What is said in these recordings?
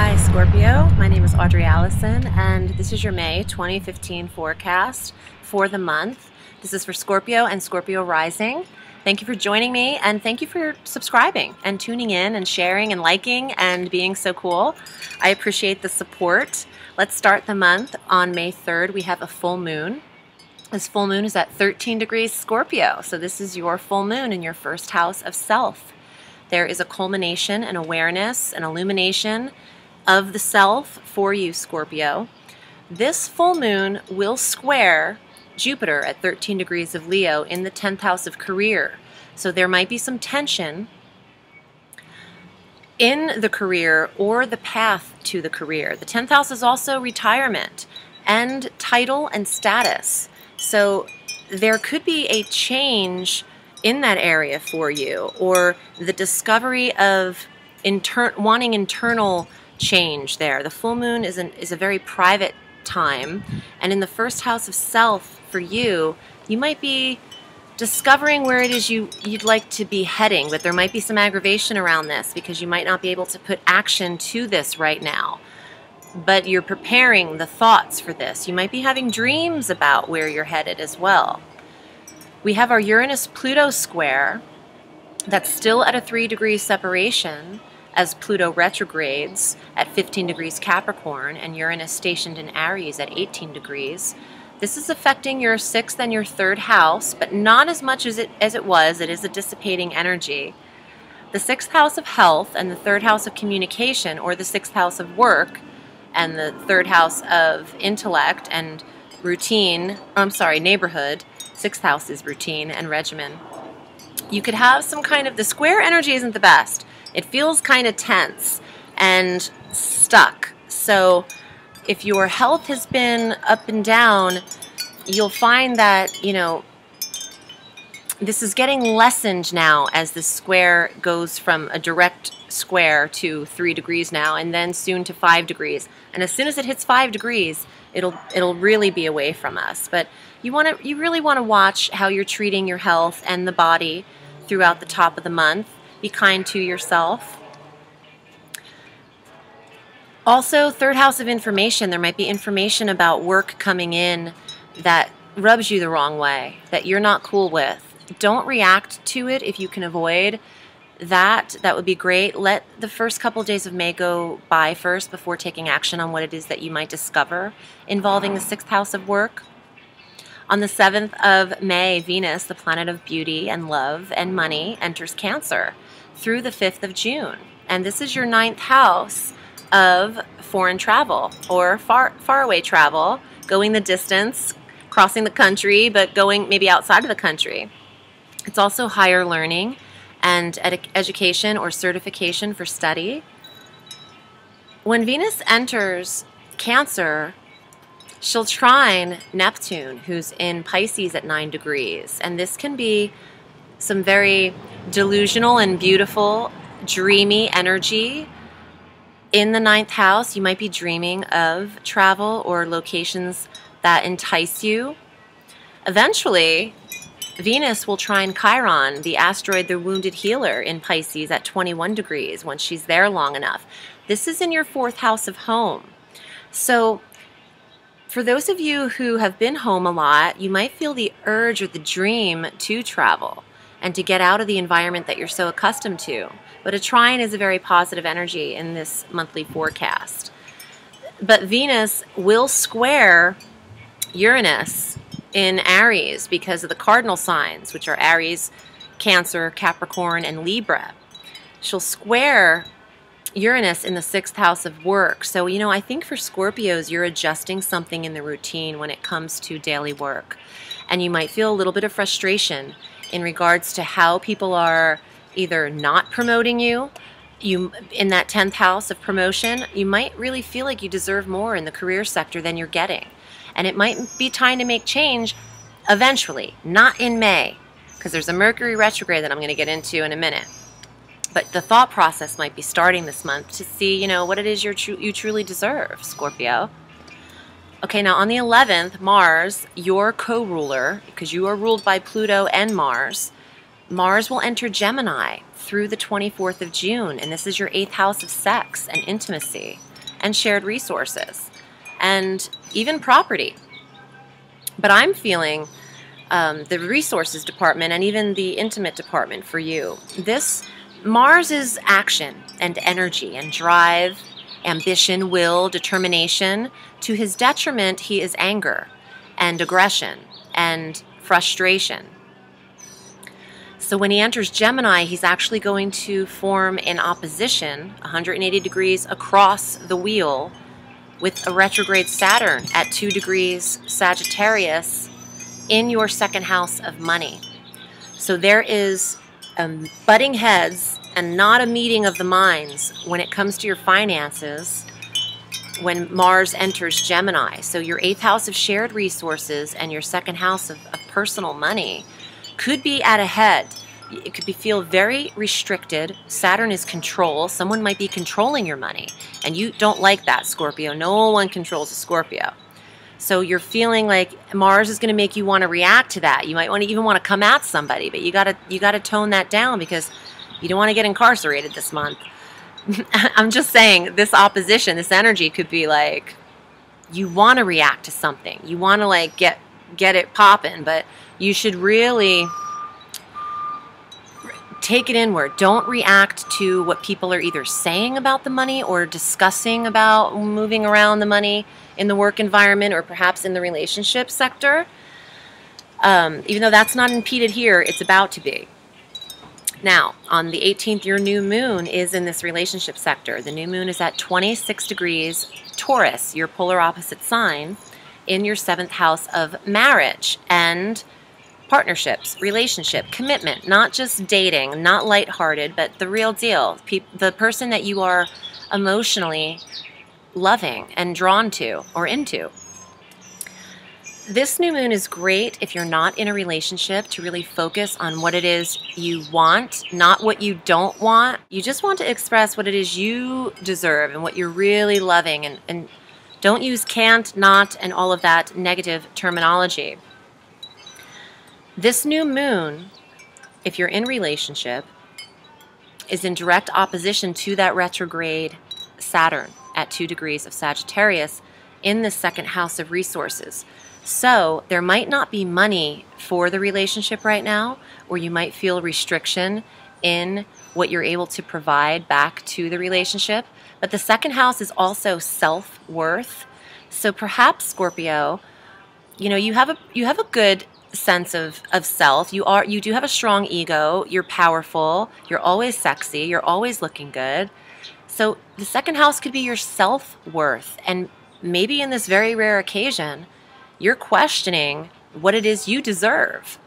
Hi Scorpio, my name is Audrey Alison and this is your May 2015 forecast for the month. This is for Scorpio and Scorpio rising. Thank you for joining me and thank you for subscribing and tuning in and sharing and liking and being so cool. I appreciate the support. Let's start the month on May 3rd. We have a full moon. This full moon is at 13 degrees Scorpio, so this is your full moon in your first house of self. There is a culmination, an awareness, an illumination of the self for you, Scorpio. This full moon will square Jupiter at 13 degrees of Leo in the 10th house of career. So there might be some tension in the career or the path to the career. The 10th house is also retirement and title and status. So there could be a change in that area for you, or the discovery of wanting internal change there. The full moon is a very private time, and in the first house of self for you, you might be discovering where it is you'd like to be heading, but there might be some aggravation around this because you might not be able to put action to this right now. But you're preparing the thoughts for this. You might be having dreams about where you're headed as well. We have our Uranus-Pluto square that's still at a 3-degree separation as Pluto retrogrades at 15 degrees Capricorn and Uranus stationed in Aries at 18 degrees. This is affecting your 6th and your 3rd house, but not as much as it was. It is a dissipating energy. The 6th house of health and the 3rd house of communication, or the 6th house of work and the 3rd house of intellect and routine, neighborhood. 6th house is routine and regimen. You could have some kind of, the square energy isn't the best. It feels kind of tense and stuck. So if your health has been up and down, you'll find that, you know, this is getting lessened now as the square goes from a direct square to 3 degrees now, and then soon to 5 degrees. And as soon as it hits 5 degrees, it'll really be away from us. But you really want to watch how you're treating your health and the body throughout the top of the month. Be kind to yourself. Also, 3rd house of information. There might be information about work coming in that rubs you the wrong way, that you're not cool with. Don't react to it if you can avoid that. That would be great. Let the first couple of days of May go by first before taking action on what it is that you might discover involving the 6th house of work. On the 7th of May, Venus, the planet of beauty and love and money, enters Cancer through the 5th of June. And this is your 9th house of foreign travel or faraway travel, going the distance, crossing the country, but going maybe outside of the country. It's also higher learning and education or certification for study. When Venus enters Cancer, she'll trine Neptune, who's in Pisces at 9 degrees. And this can be some very delusional and beautiful, dreamy energy. In the 9th house, you might be dreaming of travel or locations that entice you. Eventually, Venus will trine Chiron, the asteroid, the wounded healer, in Pisces at 21 degrees once she's there long enough. This is in your 4th house of home. So for those of you who have been home a lot, you might feel the urge or the dream to travel and to get out of the environment that you're so accustomed to. But a trine is a very positive energy in this monthly forecast. But Venus will square Uranus in Aries because of the cardinal signs, which are Aries, Cancer, Capricorn, and Libra. She'll square Uranus in the 6th house of work. So, you know, I think for Scorpios, you're adjusting something in the routine when it comes to daily work. And you might feel a little bit of frustration in regards to how people are either not promoting you. In that 10th house of promotion, you might really feel like you deserve more in the career sector than you're getting. And it might be time to make change eventually, not in May, because there's a Mercury retrograde that I'm going to get into in a minute. But the thought process might be starting this month to see, you know, what it is you truly deserve, Scorpio. Okay, now on the 11th, Mars, your co-ruler, because you are ruled by Pluto and Mars will enter Gemini through the 24th of June, and this is your 8th house of sex and intimacy. and shared resources, and even property. But I'm feeling the resources department and even the intimate department for you. This Mars is action and energy and drive, ambition, will, determination. To his detriment, he is anger and aggression and frustration. So when he enters Gemini, he's actually going to form an opposition 180 degrees across the wheel with a retrograde Saturn at 2 degrees Sagittarius in your second house of money. So there is butting heads and not a meeting of the minds when it comes to your finances when Mars enters Gemini. So your 8th house of shared resources and your second house of personal money could be at a head. It could feel very restricted. Saturn is control. Someone might be controlling your money, and you don't like that, Scorpio. No one controls a Scorpio. So you're feeling like Mars is going to make you want to react to that. You might even want to come at somebody, but you gotta tone that down because you don't want to get incarcerated this month. I'm just saying, this opposition, this energy could be like you want to react to something. You want to like get it popping, but you should really take it inward. Don't react to what people are either saying about the money or discussing about moving around the money in the work environment or perhaps in the relationship sector. Even though that's not impeded here, it's about to be. Now, on the 18th, your new moon is in this relationship sector. The new moon is at 26 degrees Taurus, your polar opposite sign, in your 7th house of marriage and partnerships, relationship, commitment, not just dating, not lighthearted, but the real deal. The person that you are emotionally loving and drawn to or into. This new moon is great if you're not in a relationship to really focus on what it is you want, not what you don't want. You just want to express what it is you deserve and what you're really loving, and don't use can't, not, and all of that negative terminology. This new moon, if you're in relationship, is in direct opposition to that retrograde Saturn at 2 degrees of Sagittarius in the second house of resources. So there might not be money for the relationship right now, or you might feel restriction in what you're able to provide back to the relationship. But the second house is also self-worth. So perhaps, Scorpio, you have a good sense of self. You do have a strong ego. You're powerful. You're always sexy. You're always looking good. So the second house could be your self-worth. And maybe in this very rare occasion, you're questioning what it is you deserve.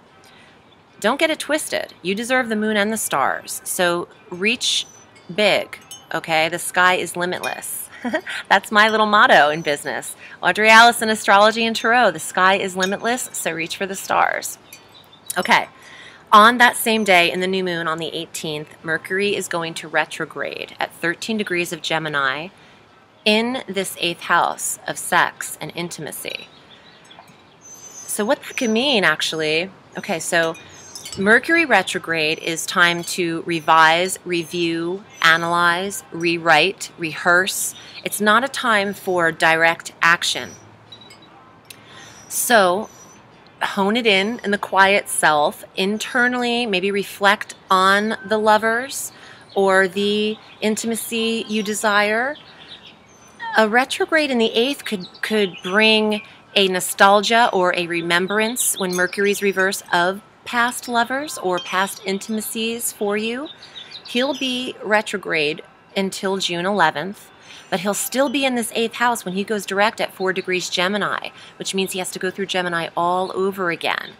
Don't get it twisted. You deserve the moon and the stars. So reach big, okay? The sky is limitless. That's my little motto in business. Audrey, Alison, astrology and tarot. The sky is limitless, so reach for the stars. Okay. On that same day, in the new moon on the 18th, Mercury is going to retrograde at 13 degrees of Gemini in this 8th house of sex and intimacy. So what that could mean, actually, okay, so Mercury retrograde is time to revise, review, analyze, rewrite, rehearse. It's not a time for direct action. So hone it in the quiet self, internally, maybe reflect on the lovers or the intimacy you desire. A retrograde in the 8th could bring a nostalgia or a remembrance when Mercury's reverse of past lovers or past intimacies for you. He'll be retrograde until June 11th, but he'll still be in this 8th house when he goes direct at 4 degrees Gemini, which means he has to go through Gemini all over again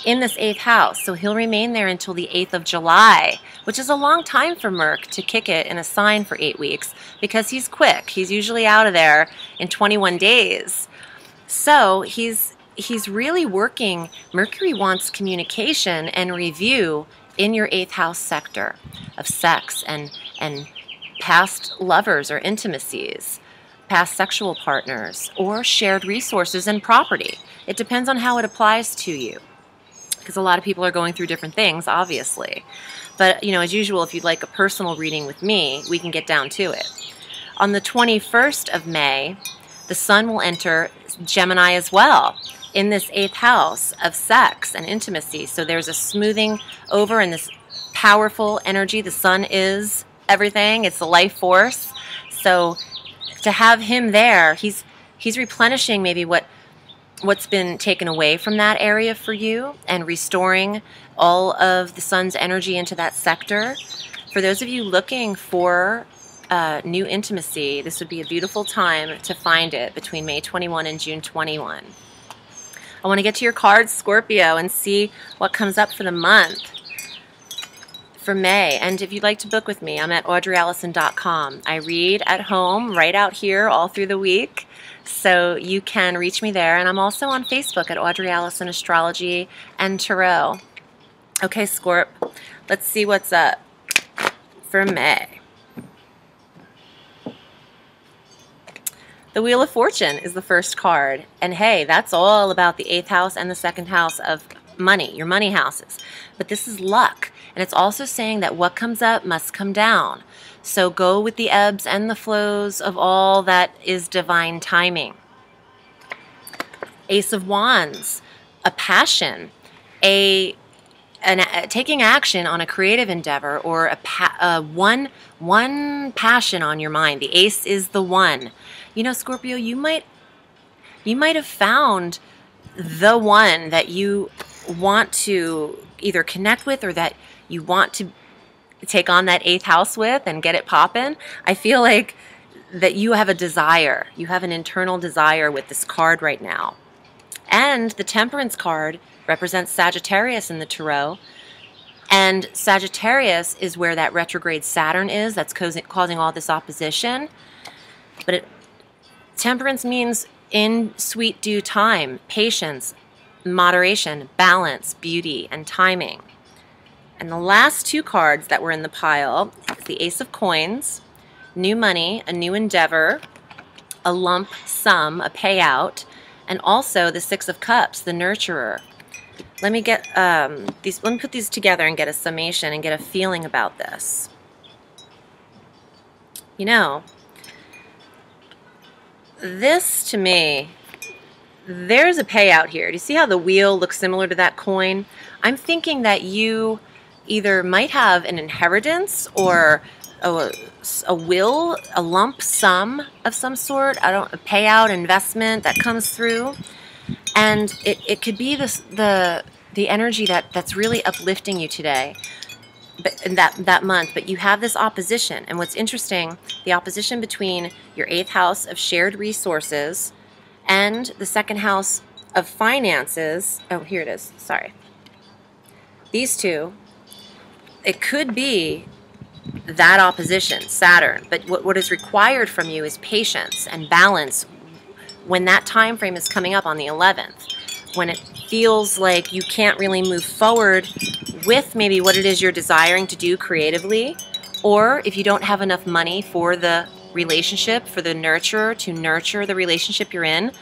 in this 8th house. So he'll remain there until the 8th of July, which is a long time for Merc to kick it in a sign for 8 weeks because he's quick. He's usually out of there in 21 days. So he's really working. Mercury wants communication and review in your 8th house sector of sex and past lovers or intimacies, past sexual partners, or shared resources and property. It depends on how it applies to you, because a lot of people are going through different things, obviously. But, as usual, if you'd like a personal reading with me, we can get down to it. On the 21st of May, the sun will enter Gemini as well, in this 8th house of sex and intimacy. So there's a smoothing over in this powerful energy. The sun is everything. It's the life force. So to have him there, he's replenishing maybe what's been taken away from that area for you and restoring all of the sun's energy into that sector. For those of you looking for new intimacy, this would be a beautiful time to find it between May 21 and June 21. I want to get to your cards, Scorpio, and see what comes up for the month for May. And if you'd like to book with me, I'm at audreyallison.com. I read at home, right out here, all through the week. So you can reach me there. And I'm also on Facebook at Audrey Allison Astrology and Tarot. Okay, Scorp, let's see what's up for May. The Wheel of Fortune is the first card. And hey, that's all about the 8th house and the 2nd house of money, your money houses. But this is luck. And it's also saying that what comes up must come down. So go with the ebbs and the flows of all that is divine timing. Ace of Wands, a passion, taking action on a creative endeavor, or one passion on your mind. The ace is the one. You know, Scorpio, you might have found the one that you want to either connect with or that you want to take on that 8th house with and get it poppin'. I feel like that you have a desire. You have an internal desire with this card right now. And the Temperance card represents Sagittarius in the Tarot. And Sagittarius is where that retrograde Saturn is that's causing all this opposition. But Temperance means in sweet due time, patience, moderation, balance, beauty, and timing. And the last two cards that were in the pile is the Ace of Coins, new money, a new endeavor, a lump sum, a payout, and also the Six of Cups, the nurturer. Let me get let me put these together and get a summation and get a feeling about this. You know, this to me, there's a payout here. Do you see how the wheel looks similar to that coin? I'm thinking that you either might have an inheritance or a will, a lump sum of some sort, a payout, investment that comes through. And it could be the energy that's really uplifting you today, but in that month. But you have this opposition. And what's interesting, the opposition between your 8th house of shared resources and the 2nd house of finances. Oh, here it is. Sorry. These two, it could be that opposition, Saturn. But what is required from you is patience and balance when that time frame is coming up on the 11th, when it feels like you can't really move forward with maybe what it is you're desiring to do creatively, or if you don't have enough money for the relationship, for the nurturer to nurture the relationship you're in.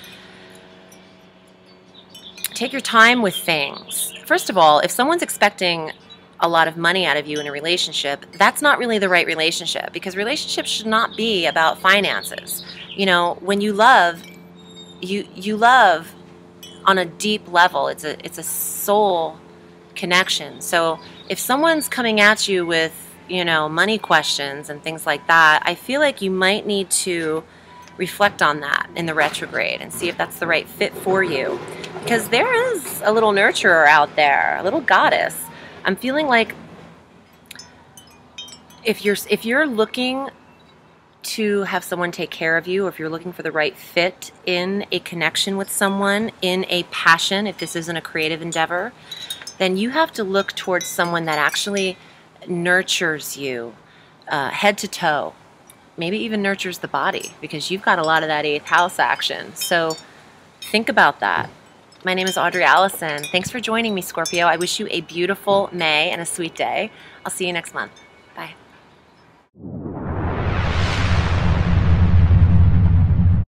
Take your time with things. First of all, if someone's expecting a lot of money out of you in a relationship, that's not really the right relationship, because relationships should not be about finances. You know, when you love, you love on a deep level. It's a soul connection. So if someone's coming at you with, you know, money questions and things like that, I feel like you might need to reflect on that in the retrograde and see if that's the right fit for you, because there is a little nurturer out there, a little goddess. I'm feeling like if you're looking to have someone take care of you, or if you're looking for the right fit in a connection with someone, in a passion, if this isn't a creative endeavor, then you have to look towards someone that actually nurtures you head to toe, maybe even nurtures the body, because you've got a lot of that 8th house action. So think about that. My name is Audrey Allison. Thanks for joining me, Scorpio. I wish you a beautiful May and a sweet day. I'll see you next month.